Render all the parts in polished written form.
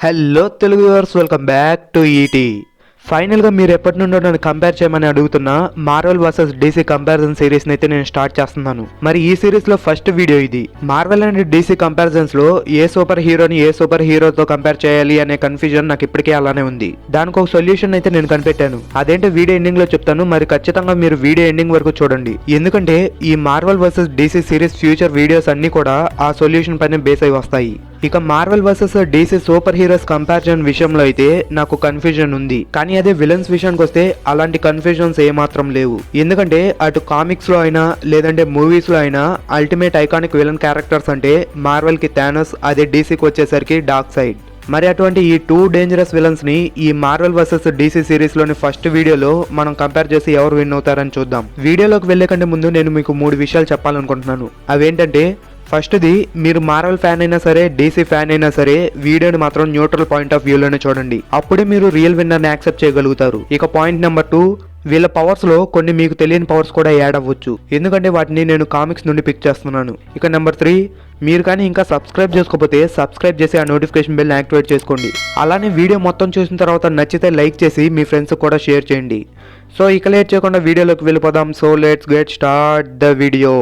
Hello Telugu viewers, welcome back to ET. ఫైనల్గా మీరు ఎప్పటి నుండో నన్ను కంపేర్ చేయమని అడుగుతున్న మార్వెల్ వర్సెస్ డీసీ కంపారిజన్ సిరీస్ని అయితే నేను స్టార్ట్ చేస్తున్నాను. మరి ఈ సిరీస్లో ఫస్ట్ వీడియో ఇది. మార్వెల్ అండ్ డీసీ కంపారిజన్స్లో ఏ సూపర్ హీరోని ఏ సూపర్ హీరోతో కంపేర్ చేయాలి అనే కన్ఫ్యూజన్ నాకు ఇప్పటికే అలానే ఉంది. దానికి ఒక సొల్యూషన్ అయితే నేను కనిపెట్టాను. అదేంటో వీడియో ఎండింగ్లో చెప్తాను. మరి ఖచ్చితంగా మీరు వీడియో ఎండింగ్ వరకు చూడండి. ఎందుకంటే ఈ Marvel versus DC series future videos అన్ని కూడా ఆ సొల్యూషన్ పైన బేస్ అయి వస్తాయి. ఇక Marvel versus DC super heroes comparison విషయంలో అయితే నాకు కన్ఫ్యూజన్ ఉంది. కానీ అదే విలన్స్ విషయానికి వస్తే అలాంటి కన్ఫ్యూజన్స్ ఏమాత్రం లేవు. ఎందుకంటే అటు కామిక్స్ లో అయినా లేదంటే మూవీస్ లో అయినా అల్టిమేట్ ఐకానిక్ విలన్ క్యారెక్టర్స్ అంటే మార్వెల్ కి థానోస్, అదే డీసీకి వచ్చేసరికి డార్క్ సైడ్. మరి అటువంటి ఈ టూ డేంజరస్ విలన్స్ ని ఈ మార్వెల్ వర్సెస్ డీసీ సిరీస్ లోని ఫస్ట్ వీడియోలో మనం కంపేర్ చేసి ఎవరు విన్ అవుతారని చూద్దాం. వీడియోలోకి వెళ్లే కంటే ముందు నేను మీకు 3 విషయాలు చెప్పాలనుకుంటున్నాను. అవేంటంటే, ఫస్ట్ది, మీరు మార్వెల్ ఫ్యాన్ అయినా సరే డీసీ ఫ్యాన్ అయినా సరే వీడియోని మాత్రం న్యూట్రల్ పాయింట్ ఆఫ్ వ్యూలోనే చూడండి. అప్పుడే మీరు రియల్ విన్నర్ని యాక్సెప్ట్ చేయగలుగుతారు. ఇక పాయింట్ నెంబర్ 2, వీళ్ళ పవర్స్ లో కొన్ని మీకు తెలియని పవర్స్ కూడా యాడ్ అవ్వచ్చు. ఎందుకంటే వాటిని నేను కామిక్స్ నుండి పిక్ చేస్తున్నాను. ఇక నెంబర్ 3, మీరు కానీ ఇంకా సబ్స్క్రైబ్ చేసుకోకపోతే సబ్స్క్రైబ్ చేసి ఆ నోటిఫికేషన్ బెల్ యాక్టివేట్ చేసుకోండి. అలానే వీడియో మొత్తం చూసిన తర్వాత నచ్చితే లైక్ చేసి మీ ఫ్రెండ్స్ కూడా షేర్ చేయండి. సో ఇక లేట్ చేయకుండా వీడియోలోకి వెళ్ళిపోదాం. So let's get start the video.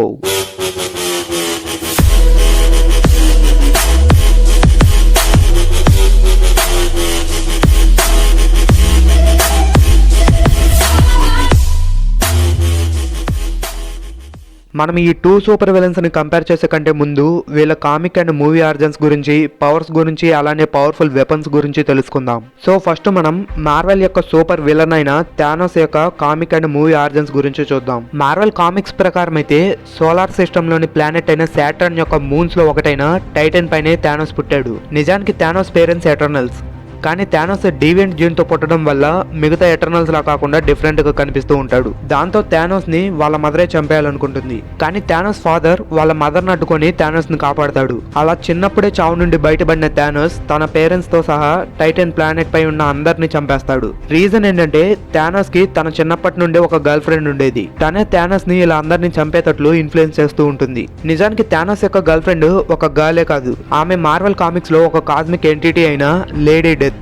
మనం ఈ 2 సూపర్ విలన్స్ ని కంపేర్ చేసే కంటే ముందు వీళ్ళ కామిక్ అండ్ మూవీ ఆర్జన్స్ గురించి, పవర్స్ గురించి, అలానే పవర్ఫుల్ వెపన్స్ గురించి తెలుసుకుందాం. సో ఫస్ట్ మనం మార్వెల్ యొక్క సూపర్ విలన్ అయిన థానోస్ యొక్క కామిక్ అండ్ మూవీ ఆర్జన్స్ గురించి చూద్దాం. మార్వెల్ కామిక్స్ ప్రకారం అయితే సోలార్ సిస్టమ్ లోని ప్లానెట్ అయిన సాటర్న్ యొక్క మూన్స్ లో ఒకటైన టైటన్ పైనే థానోస్ పుట్టాడు. నిజానికి థానోస్ పేరెంట్స్ ఎటర్నల్స్. కానీ థానోస్ డీవియంట్ జీన్ తో పుట్టడం వల్ల మిగతా ఎటర్నల్స్ లా కాకుండా డిఫరెంట్ గా కనిపిస్తూ ఉంటాడు. దాంతో థానోస్ ని వాళ్ళ మదరే చంపేయాలనుకుంటుంది. కానీ థానోస్ ఫాదర్ వాళ్ళ మదర్ ని అడ్డుకొని థానోస్ ని కాపాడతాడు. అలా చిన్నప్పుడే చావు నుండి బయటపడిన థానోస్ తన పేరెంట్స్ తో సహా టైటన్ ప్లానెట్ పై ఉన్న అందరిని చంపేస్తాడు. రీజన్ ఏంటంటే, థానోస్ కి తన చిన్నప్పటి నుండి ఒక గర్ల్ ఫ్రెండ్ ఉండేది. తనే థానోస్ ని ఇలా అందరిని చంపేటట్లు ఇన్ఫ్లుయెన్స్ చేస్తూ ఉంటుంది. నిజానికి థానోస్ యొక్క గర్ల్ ఫ్రెండ్ ఒక గర్లే కాదు, ఆమె మార్వెల్ కామిక్స్ లో ఒక కాస్మిక్ ఎంటిటీ అయిన లేడీ డెత్.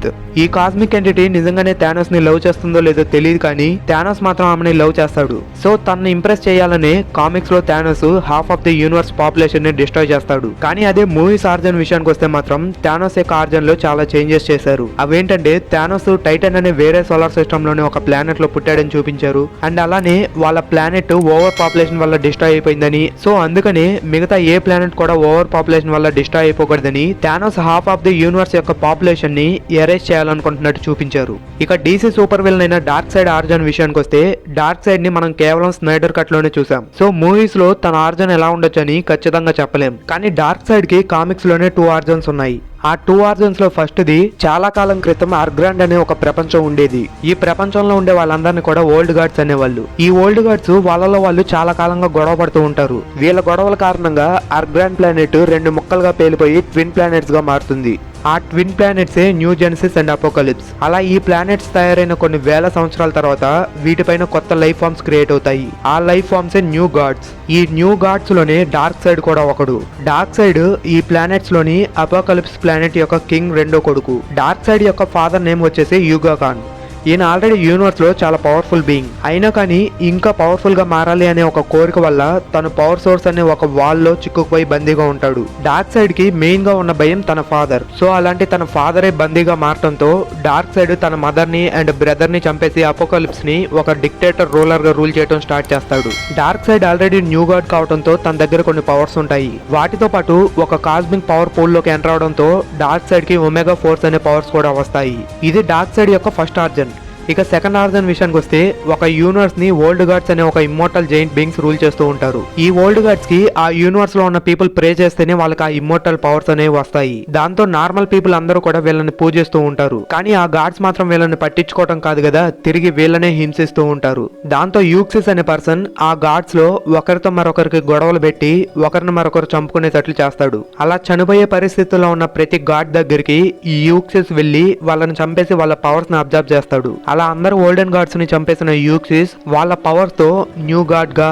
ఈ కాస్మిక్ ఎంటిటీ నిజంగానే థానోస్ ని లవ్ చేస్తుందో లేదో తెలియదు, కానీ థానోస్ మాత్రం ఆమెని లవ్ చేస్తాడు. సో తనని ఇంప్రెస్ చేయాలనే కామిక్స్ లో Thanos half of the universe population ని డిస్ట్రాయ్ చేస్తాడు. కానీ అదే మూవీస్ ఆర్జన్ విషయానికి వస్తే మాత్రం థానోస్ యొక్క ఆర్జన్ లో చాలా చేంజెస్ చేశారు. అవేంటంటే, థానోస్ టైటన్ అనే వేరే సోలార్ సిస్టమ్ లోని ఒక ప్లానెట్ లో పుట్టాడని చూపించారు. అండ్ అలానే వాళ్ళ ప్లానెట్ ఓవర్ పాపులేషన్ వల్ల డిస్ట్రాయ్ అయిపోయిందని, సో అందుకనే మిగతా ఏ ప్లానెట్ కూడా ఓవర్ పాపులేషన్ వల్ల డిస్ట్రాయ్ అయిపోకూడదని Thanos half of the universe యొక్క పాపులేషన్ ని ఎరేజ్ చేయాలనుకుంటున్నట్టు చూపించారు. ఇక డీసీ సూపర్ విలన్ అయిన డార్క్ సైడ్ ఆర్జన్ విషయానికి వస్తే, డార్క్ సైడ్ ని మనం కేవలం స్నైడర్ కట్ లోనే చూసాం. సో మూవీస్ లో తన ఆర్జన్ ఎలా ఉండొచ్చని ఖచ్చితంగా చెప్పలేం. కానీ డార్క్ సైడ్ కి కామిక్స్ లోనే 2 ఆర్జన్స్ ఉన్నాయి. ఆ 2 ఆర్జన్స్ లో ఫస్ట్ది, చాలా కాలం క్రితం అర్గ్రాండ్ అనే ఒక ప్రపంచం ఉండేది. ఈ ప్రపంచంలో ఉండే వాళ్ళందరినీ కూడా ఓల్డ్ గాడ్స్ అనేవాళ్ళు. ఈ ఓల్డ్ గాడ్స్ వాళ్ళలో వాళ్ళు చాలా కాలంగా గొడవ పడుతూ ఉంటారు. వీళ్ళ గొడవల కారణంగా అర్గ్రాండ్ ప్లానెట్ 2 ముక్కలుగా పేలిపోయి ట్విన్ ప్లానెట్స్ గా మారుతుంది. ఆ ట్విన్ ప్లానెట్సే న్యూ జెనసిస్ అండ్ అపోకలిప్స్. అలా ఈ ప్లానెట్స్ తయారైన కొన్ని వేల సంవత్సరాల తర్వాత వీటిపైన కొత్త లైఫ్ ఫార్మ్స్ క్రియేట్ అవుతాయి. ఆ లైఫ్ ఫార్మ్సే న్యూ గాడ్స్. ఈ న్యూ గాడ్స్ లోనే డార్క్ సైడ్ కూడా ఒకడు. డార్క్ సైడ్ ఈ ప్లానెట్స్ లోని అపోకలిప్స్ ప్లానెట్ యొక్క కింగ్ రెండో కొడుకు. డార్క్ సైడ్ యొక్క ఫాదర్ నేమ్ వచ్చేసి యూగా ఖాన్. ఈయన ఆల్రెడీ యూనివర్స్ లో చాలా పవర్ఫుల్ బీయింగ్. అయినా కానీ ఇంకా పవర్ఫుల్ గా మారాలి అనే ఒక కోరిక వల్ల తను పవర్ సోర్స్ అనే ఒక వాల్ లో చిక్కుకుపోయి బందీగా ఉంటాడు. డార్క్ సైడ్ కి మెయిన్ గా ఉన్న భయం తన ఫాదర్. సో అలాంటి తన ఫాదరే బందీగా మారటంతో డార్క్ సైడ్ తన మదర్ ని అండ్ బ్రదర్ ని చంపేసి అపోకలిప్స్ ని ఒక డిక్టేటర్ రూలర్ గా రూల్ చేయడం స్టార్ట్ చేస్తాడు. Dark side already knew God కావడంతో తన దగ్గర కొన్ని పవర్స్ ఉంటాయి. వాటితో పాటు ఒక కాస్మిక్ పవర్ పూల్ లోకి ఎంటర్ అవడంతో డార్క్ సైడ్ కి ఒమేగా ఫోర్స్ అనే పవర్స్ కూడా వస్తాయి. ఇది డార్క్ సైడ్ యొక్క ఫస్ట్ ఆర్జన్. ఇక సెకండ్ ఆర్జన్ విషయానికి వస్తే, ఒక యూనివర్స్ ని ఓల్డ్ గాడ్స్ అనే ఒక ఇమ్మోర్టల్ జైంట్ బీయింగ్స్ రూల్ చేస్తూ ఉంటారు. ఈ ఓల్డ్ గాడ్స్ కి ఆ యూనివర్స్ లో ఉన్న పీపుల్ ప్రే చేస్తేనే వాళ్ళకి ఆ ఇమ్మోర్టల్ పవర్స్ అనేవి వస్తాయి. దాంతో నార్మల్ పీపుల్ అందరూ కూడా వీళ్ళని పూజిస్తూ ఉంటారు. కానీ ఆ గాడ్స్ మాత్రం వీళ్ళని పట్టించుకోవడం కాదు కదా, తిరిగి వీళ్ళనే హింసిస్తూ ఉంటారు. దాంతో యూక్సిస్ అనే పర్సన్ ఆ గాడ్స్ లో ఒకరితో మరొకరికి గొడవలు పెట్టి ఒకరిని మరొకరు చంపుకునేటట్లు చేస్తాడు. అలా చనిపోయే పరిస్థితుల్లో ఉన్న ప్రతి గాడ్ దగ్గరికి ఈ యూక్సిస్ వెళ్లి వాళ్ళని చంపేసి వాళ్ళ పవర్స్ ని అబ్జర్వ్ చేస్తాడు. అలా అందరూ ఓల్డెన్ గాడ్స్ ని చంపేసిన యూక్సిస్ వాళ్ళ పవర్ తో న్యూ గాడ్ గా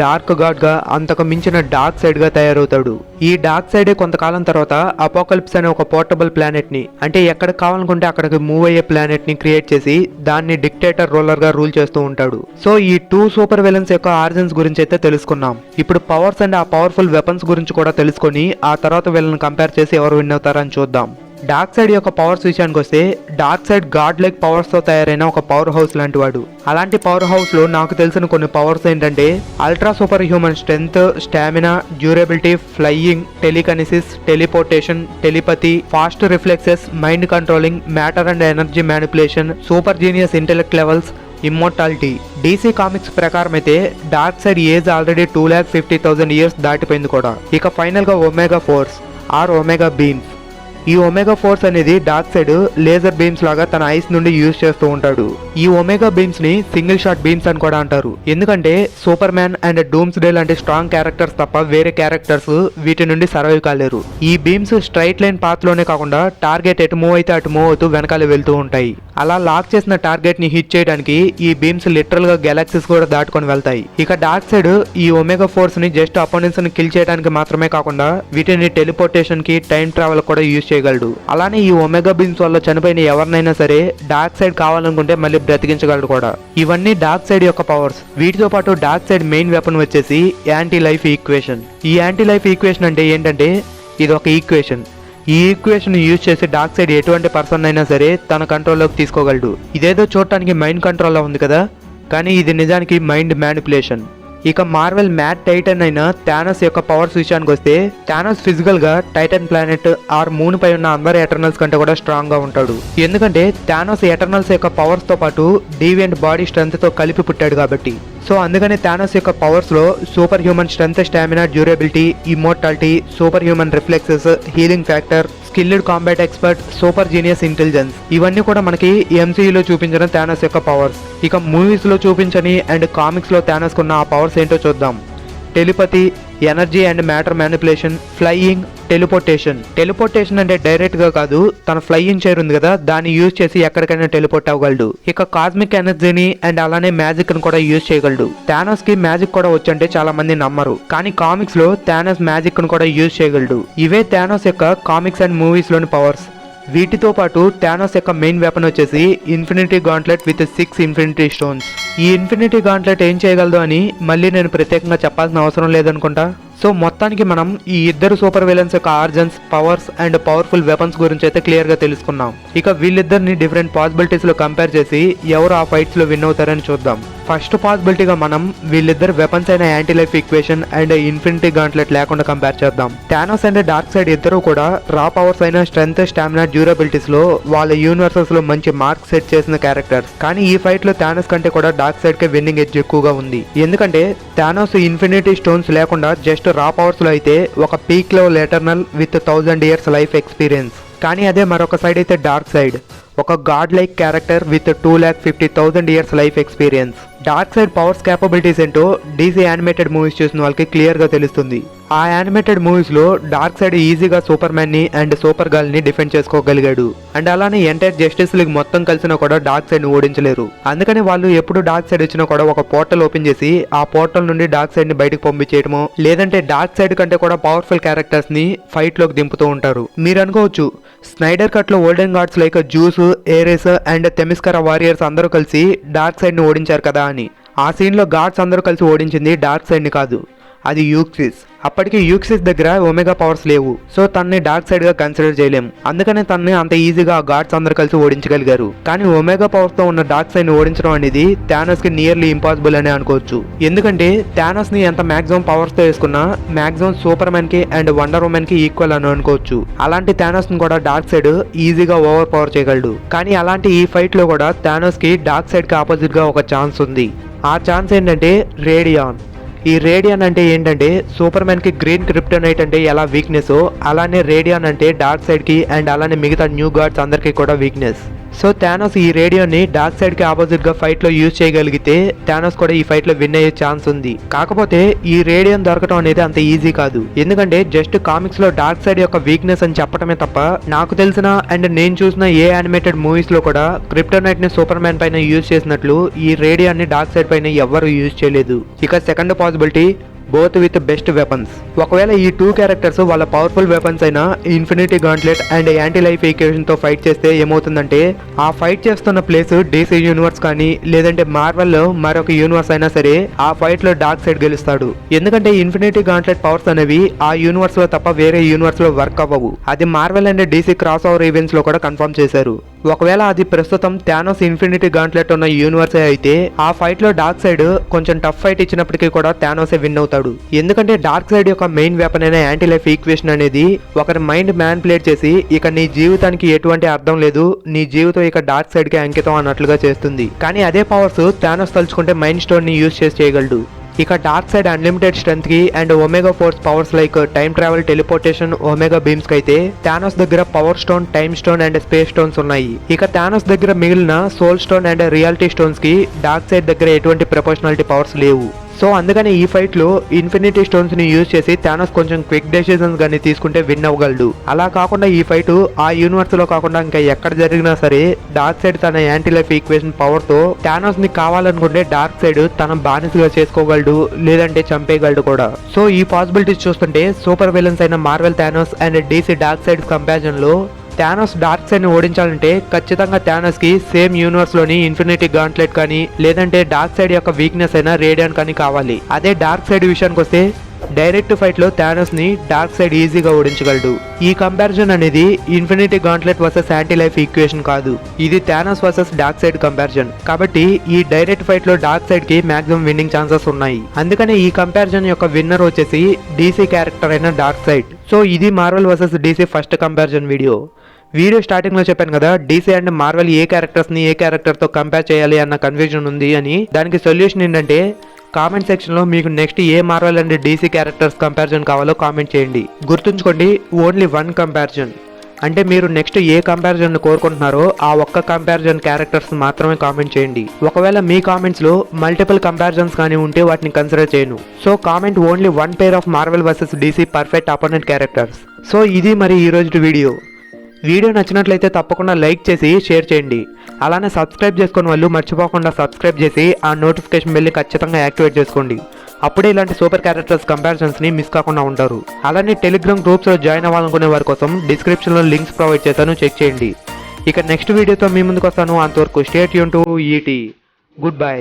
డార్క్ గాడ్ గా అంతకు మించిన డార్క్ సైడ్ గా తయారవుతాడు. ఈ డార్క్ సైడ్ కొంతకాలం తర్వాత అపోకలిప్స్ అనే ఒక పోర్టబుల్ ప్లానెట్ ని, అంటే ఎక్కడ కావాలనుకుంటే అక్కడికి మూవ్ అయ్యే ప్లానెట్ ని క్రియేట్ చేసి దాన్ని డిక్టేటర్ రూలర్ గా రూల్ చేస్తూ ఉంటాడు. సో ఈ 2 సూపర్ విలన్స్ యొక్క ఆరిజిన్స్ గురించి అయితే తెలుసుకున్నాం. ఇప్పుడు పవర్స్ అండ్ ఆ పవర్ఫుల్ వెపన్స్ గురించి కూడా తెలుసుకొని ఆ తర్వాత వీళ్ళని కంపేర్ చేసి ఎవరు విన్ అవుతారని చూద్దాం. డార్క్ సైడ్ యొక్క పవర్స్ విషయానికి వస్తే, dark side God like powers తో తయారైన ఒక పవర్ హౌస్ లాంటి వాడు. అలాంటి పవర్ హౌస్ లో నాకు తెలిసిన కొన్ని పవర్స్ ఏంటంటే ultra super human strength, stamina, durability, flying, telekinesis, teleportation, telepathy, fast reflexes, mind controlling, matter and energy manipulation, super genius intellect levels, immortality. DC comics ప్రకారం అయితే dark side age already 2,50,000 years దాటిపోయింది కూడా. ఇక final గా omega force or omega beams. ఈ omega force అనేది dark side laser beams లాగా తన ఐస్ నుండి యూజ్ చేస్తూ ఉంటాడు. ఈ ఒమేగా బీమ్స్ ని సింగిల్ షాట్ బీమ్స్ అని కూడా అంటారు. ఎందుకంటే super man and dooms day లాంటి స్ట్రాంగ్ క్యారెక్టర్స్ తప్ప వేరే క్యారెక్టర్స్ వీటి నుండి సర్వైవ్ కాలేరు. ఈ బీమ్స్ స్ట్రైట్ లైన్ పాత్ లోనే కాకుండా టార్గెట్ ఎటు మూవ్ అయితే అటు మూవ్ అవుతూ వెనకాల వెళ్తూ ఉంటాయి. అలా లాక్ చేసిన టార్గెట్ ని హిట్ చేయడానికి ఈ బీమ్స్ లిటరల్ గా గెలాక్సీస్ కూడా దాటుకొని వెళ్తాయి. ఇక డార్క్ సైడ్ ఈ ఒమేగా ఫోర్స్ ని జస్ట్ అపోనెంట్స్ ని కిల్ చేయడానికి మాత్రమే కాకుండా వీటిని టెలిపోర్టేషన్ కి, టైం ట్రావెల్ కూడా యూజ్ చేయగలడు. అలానే ఈ ఒమేగా బీమ్స్ వల్ల చనిపోయిన ఎవరినైనా సరే డార్క్ సైడ్ కావాలనుకుంటే మళ్ళీ బ్రతికించగలడు కూడా. ఇవన్నీ డార్క్ సైడ్ యొక్క పవర్స్. వీటితో పాటు డార్క్ సైడ్ మెయిన్ వెపన్ వచ్చేసి యాంటీ లైఫ్ ఈక్వేషన్. ఈ యాంటీ లైఫ్ ఈక్వేషన్ అంటే ఏంటంటే ఇది ఒక ఈక్వేషన్. ఈ ఈక్వేషన్ యూజ్ చేసి డార్క్ సైడ్ ఎటువంటి పర్సన్ అయినా సరే తన కంట్రోల్లోకి తీసుకోగలడు. ఇదేదో చూడటానికి మైండ్ కంట్రోల్లో ఉంది కదా, కానీ ఇది నిజానికి మైండ్ మ్యానిపులేషన్. ఇక మార్వెల్ మ్యాడ్ టైటన్ అయిన థానోస్ యొక్క పవర్స్ విషయానికి వస్తే, థానోస్ ఫిజికల్ గా టైటన్ ప్లానెట్ ఆర్ మూన్ పై ఉన్న అందరి ఎటర్నల్స్ కంటే కూడా స్ట్రాంగ్ గా ఉంటాడు. ఎందుకంటే థానోస్ ఎటర్నల్స్ యొక్క పవర్స్ తో పాటు డీవియంట్ బాడీ స్ట్రెంత్ తో కలిపి పుట్టాడు కాబట్టి. సో అందుకనే థానోస్ యొక్క పవర్స్ లో super human strength, stamina, durability, immortality, super human reflexes, healing factor, skilled combat expert, super genius intelligence, ఇవన్నీ కూడా మనకి MCUలో చూపించిన థానోస్ యొక్క పవర్స్. ఇక మూవీస్ లో చూపించని అండ్ కామిక్స్ లో థానోస్ కున్న ఆ పవర్స్ ఏంటో చూద్దాం. Telepathy, energy and matter manipulation, flying, teleportation. Teleportation అంటే డైరెక్ట్ గా కాదు, తన ఫ్లయింగ్ చైర్ ఉంది కదా దాన్ని యూజ్ చేసి ఎక్కడికైనా టెలిపోర్ట్ అవ్వగలడు. ఇక కాస్మిక్ ఎనర్జీని అండ్ అలానే మ్యాజిక్ ని కూడా యూజ్ చేయగలడు. థానోస్ కి మ్యాజిక్ కూడా వచ్చంటే చాలా మంది నమ్మరు, కానీ కామిక్స్ లో థానోస్ మ్యాజిక్ ని కూడా యూజ్ చేయగలడు. ఇవే థానోస్ యొక్క కామిక్స్ అండ్ మూవీస్ లోని పవర్స్. వీటితో పాటు థానోస్ యొక్క మెయిన్ వెపన్ వచ్చేసి infinity gauntlet with 6 infinity stones. ఈ ఇన్ఫినిటీ గాంట్లెట్ ఏం చేయగలదు అని మళ్ళీ నేను ప్రత్యేకంగా చెప్పాల్సిన అవసరం లేదనుకుంటా. సో మొత్తానికి మనం ఈ ఇద్దరు సూపర్ విలన్స్ యొక్క ఆర్జన్స్, పవర్స్ అండ్ పవర్ఫుల్ వెపన్స్ గురించి అయితే క్లియర్ గా తెలుసుకున్నాం. ఇక వీళ్ళిద్దరిని డిఫరెంట్ పాసిబిలిటీస్ లో కంపేర్ చేసి ఎవరు ఆ ఫైట్స్ లో విన్ అవుతారని చూద్దాం. ఫస్ట్ పాసిబిలిటీగా మనం వీళ్ళిద్దరు వెపన్స్ అయిన anti life equation and infinity gauntlet లేకుండా కంపేర్ చేద్దాం. థానోస్ అండ్ డార్క్ సైడ్ ఇద్దరు కూడా రా పవర్స్ అయిన స్ట్రెంత్, స్టామినా, డ్యూరబిలిటీస్ లో వాళ్ళ యూనివర్సెస్ లో మంచి మార్క్ సెట్ చేసిన క్యారెక్టర్స్. కానీ ఈ ఫైట్ లో థానోస్ కంటే కూడా డార్క్ సైడ్ కే విన్నింగ్ ఎడ్జ్ ఎక్కువగా ఉంది. ఎందుకంటే థానోస్ ఇన్ఫినిటీ స్టోన్స్ లేకుండా జస్ట్ రా పవర్స్ లో అయితే ఒక peak level eternal with 1000 years life experience. కానీ అదే మరొక సైడ్ అయితే డార్క్ సైడ్ ఒక God like character with 2,50,000 years life experience. Dark side powers capabilities ఏంటో DC యానిమేటెడ్ మూవీస్ చూసిన వాళ్ళకి క్లియర్ గా తెలుస్తుంది. ఆ యానిమేటెడ్ మూవీస్ లో డార్క్ సైడ్ ఈజీగా సూపర్ మ్యాన్ ని అండ్ సూపర్ గర్ల్ ని డిఫెండ్ చేసుకోగలిగాడు. అండ్ అలానే ఎంటైర్ జస్టిస్ లీగ్ మొత్తం కలిసినా కూడా డార్క్ సైడ్ ని ఓడించలేరు. అందుకని వాళ్ళు ఎప్పుడు డార్క్ సైడ్ వచ్చినా కూడా ఒక పోర్టల్ ఓపెన్ చేసి ఆ పోర్టల్ నుండి డార్క్ సైడ్ ని బయటకు పంపించేయడమో, లేదంటే డార్క్ సైడ్ కంటే కూడా పవర్ఫుల్ క్యారెక్టర్స్ ని ఫైట్ లోకి దింపుతూ ఉంటారు. మీరు అనుకోవచ్చు, స్నైడర్ కట్ లో olden gods like Zeus, Ares and Themyscira warriors అందరూ కలిసి డార్క్ సైడ్ ని ఓడించారు కదా అని. ఆ సీన్ లో గాడ్స్ అందరూ కలిసి ఓడించింది డార్క్ సైడ్ ని కాదు, అది యూక్సిస్. అప్పటికి యూక్సిస్ దగ్గర ఒమేగా పవర్స్ లేవు. సో తనని డార్క్ సైడ్ గా కన్సిడర్ చేయలేం. అందుకనే తనని అంత ఈజీగా గాడ్స్ అందరూ కలిసి ఓడించగలిగారు. కానీ ఒమేగా పవర్స్ తో ఉన్న డార్క్ సైడ్ ని ఓడించడం అనేది థానోస్ కి నియర్లీ ఇంపాసిబుల్ అని అనుకోవచ్చు. ఎందుకంటే థానోస్ ని ఎంత మాక్సిమం పవర్స్ తో వేసుకున్నా మాక్సిమం సూపర్ మ్యాన్ కి అండ్ వండర్ ఉమెన్ కి ఈక్వల్ అని అనుకోవచ్చు. అలాంటి థానోస్ ని కూడా డార్క్ సైడ్ ఈజీగా ఓవర్ పవర్ చేయగలడు. కానీ అలాంటి ఈ ఫైట్ లో కూడా థానోస్ కి డార్క్ సైడ్ కి ఆపోజిట్ గా ఒక ఛాన్స్ ఉంది. ఆ ఛాన్స్ ఏంటంటే రేడియాన్. ఈ రేడియాన్ అంటే ఏంటంటే సూపర్ మ్యాన్ కి గ్రీన్ క్రిప్టోనైట్ అంటే ఎలా వీక్నెస్, అలానే రేడియాన్ అంటే డార్క్ సైడ్ కి అండ్ అలానే మిగతా న్యూ గాడ్స్ అందరికీ కూడా వీక్నెస్. సో థానోస్ ఈ రేడియోని డార్క్ సైడ్ కి ఆపోజిట్ గా ఫైట్ లో యూజ్ చేయగలిగితే థానోస్ కూడా ఈ ఫైట్ లో విన్ అయ్యే ఛాన్స్ ఉంది. కాకపోతే ఈ రేడియో దొరకడం అనేది అంత ఈజీ కాదు. ఎందుకంటే జస్ట్ కామిక్స్ లో డార్క్ సైడ్ యొక్క వీక్నెస్ అని చెప్పడమే తప్ప నాకు తెలిసిన అండ్ నేను చూసిన ఏ యానిమేటెడ్ మూవీస్ లో కూడా క్రిప్టోనైట్ ని సూపర్ మ్యాన్ పైన యూజ్ చేసినట్లు ఈ రేడియోని డార్క్ సైడ్ పైన ఎవ్వరు యూజ్ చేయలేదు. ఇక second possibility, both with best weapons. ఒకవేళ ఈ టూ క్యారెక్టర్స్ వాళ్ళ పవర్ఫుల్ వెపన్స్ అయిన infinity gauntlet and anti life equation తో ఫైట్ చేస్తే ఏమవుతుందంటే ఆ ఫైట్ చేస్తున్న ప్లేస్ డీసీ యూనివర్స్ కానీ లేదంటే మార్వెల్ లో మరొక యూనివర్స్ అయినా సరే ఆ ఫైట్ లో డార్క్ సైడ్ గెలుస్తాడు. ఎందుకంటే ఇన్ఫినిటీ గాంట్లెట్ పవర్స్ అనేవి ఆ యూనివర్స్ లో తప్ప వేరే యూనివర్స్ లో వర్క్ అవ్వవు. అది Marvel and DC cross over events లో కూడా కన్ఫర్మ్ చేశారు. ఒకవేళ అది ప్రస్తుతం థానోస్ ఇన్ఫినిటీ గాంట్లెట్ ఉన్న యూనివర్సే అయితే ఆ ఫైట్ లో డార్క్ సైడ్ కొంచెం టఫ్ ఫైట్ ఇచ్చినప్పటికీ కూడా థానోసే విన్ అవుతాడు. ఎందుకంటే డార్క్ సైడ్ యొక్క మెయిన్ వెపన్ అయిన యాంటీ లైఫ్ ఈక్వేషన్ అనేది ఒకరి మైండ్ మ్యానిపులేట్ చేసి ఇక నీ జీవితానికి ఎటువంటి అర్థం లేదు, నీ జీవితం ఇక డార్క్ సైడ్ కి అంకితం అన్నట్లుగా చేస్తుంది. కానీ అదే పవర్స్ థానోస్ తలుచుకుంటే మైండ్ స్టోన్ ని యూజ్ చేసి చేయగలడు. ఇక డార్క్ సైడ్ అన్లిమిటెడ్ స్ట్రెంత్ కి and omega force powers like time travel, teleportation, omega beams కి అయితే థానోస్ దగ్గర power stone, time stone and space stones ఉన్నాయి. ఇక థానోస్ దగ్గర మిగిలిన soul stone and reality stones కి డార్క్ సైడ్ దగ్గర ఎటువంటి ప్రొపోర్షనాలిటీ పవర్స్ లేవు. సో అందుకని ఈ ఫైట్ లో ఇన్ఫినిటీ స్టోన్స్ ని యూజ్ చేసి థానోస్ కొంచెం క్విక్ డెసిషన్స్ గానీ తీసుకుంటే విన్ అవ్వగలడు. అలా కాకుండా ఈ ఫైట్ ఆ యూనివర్స్ లో కాకుండా ఇంకా ఎక్కడ జరిగినా సరే డార్క్ సైడ్ తన యాంటీ లైఫ్ ఈక్వేషన్ పవర్ తో థానోస్ ని కావాలనుకుంటే డార్క్ సైడ్ తన బానిసగా చేసుకోగలడు, లేదంటే చంపేయగలడు కూడా. సో ఈ పాసిబిలిటీస్ చూస్తుంటే సూపర్ విలన్స్ అయిన Marvel Thanos and DC dark side comparison లో థానోస్ డార్క్ సైడ్ ని ఓడించాలంటే ఖచ్చితంగా థానోస్ కి సేమ్ యూనివర్స్ లోని ఇన్ఫినిటీ గాంట్లెట్ కానీ లేదంటే డార్క్ సైడ్ యొక్క వీక్నెస్ అయిన రేడియన్ కానీ కావాలి. అదే డార్క్ సైడ్ విషయానికి వస్తే డైరెక్ట్ ఫైట్ లో థానోస్ ని డార్క్ సైడ్ ఈజీగా ఓడించగలడు. ఈ కంపారిజన్ అనేది infinity gauntlet versus anti life equation కాదు, ఇది Thanos versus dark side comparison. కాబట్టి ఈ డైరెక్ట్ ఫైట్ లో డార్క్ సైడ్ కి మాక్సిమం విన్నింగ్ ఛాన్సెస్ ఉన్నాయి. అందుకనే ఈ కంపారిజన్ యొక్క విన్నర్ వచ్చేసి డీసీ క్యారెక్టర్ అయిన డార్క్ సైడ్. సో ఇది Marvel versus DC first comparison video starting లో చెప్పాను కదా, DC and Marvel A characters ని ఏ క్యారెక్టర్ తో కంపేర్ చేయాలి అన్న కన్ఫ్యూజన్ ఉంది అని. దానికి సొల్యూషన్ ఏంటంటే కామెంట్ సెక్షన్ లో మీకు next A Marvel and DC characters comparison కావాలో కామెంట్ చేయండి. గుర్తుంచుకోండి, ఓన్లీ వన్ కంపారిజన్. అంటే మీరు నెక్స్ట్ ఏ కంపారిజన్ కోరుకుంటున్నారో ఆ ఒక్క కంపారిజన్ క్యారెక్టర్స్ మాత్రమే కామెంట్ చేయండి. ఒకవేళ మీ కామెంట్స్ లో మల్టిపుల్ కంపారిజన్స్ కానీ ఉంటే వాటిని కన్సిడర్ చేయను. So comment only one pair of Marvel versus DC perfect opponent characters. So ఇది మరి ఈ రోజు వీడియో నచ్చినట్లయితే తప్పకుండా లైక్ చేసి షేర్ చేయండి. అలానే సబ్స్క్రైబ్ చేసుకున్న వాళ్ళు మర్చిపోకుండా సబ్స్క్రైబ్ చేసి ఆ నోటిఫికేషన్ బెల్ని ఖచ్చితంగా యాక్టివేట్ చేసుకోండి. అప్పుడే ఇలాంటి సూపర్ క్యారెక్టర్స్ కంపారిజన్స్ని మిస్ కాకుండా ఉంటారు. అలానే టెలిగ్రామ్ గ్రూప్స్లో జాయిన్ అవ్వాలనుకునే వారి కోసం డిస్క్రిప్షన్లో లింక్స్ ప్రొవైడ్ చేశాను, చెక్ చేయండి. ఇక నెక్స్ట్ వీడియోతో మీ ముందుకు వస్తాను. అంతవరకు stay tune to ET. Good by.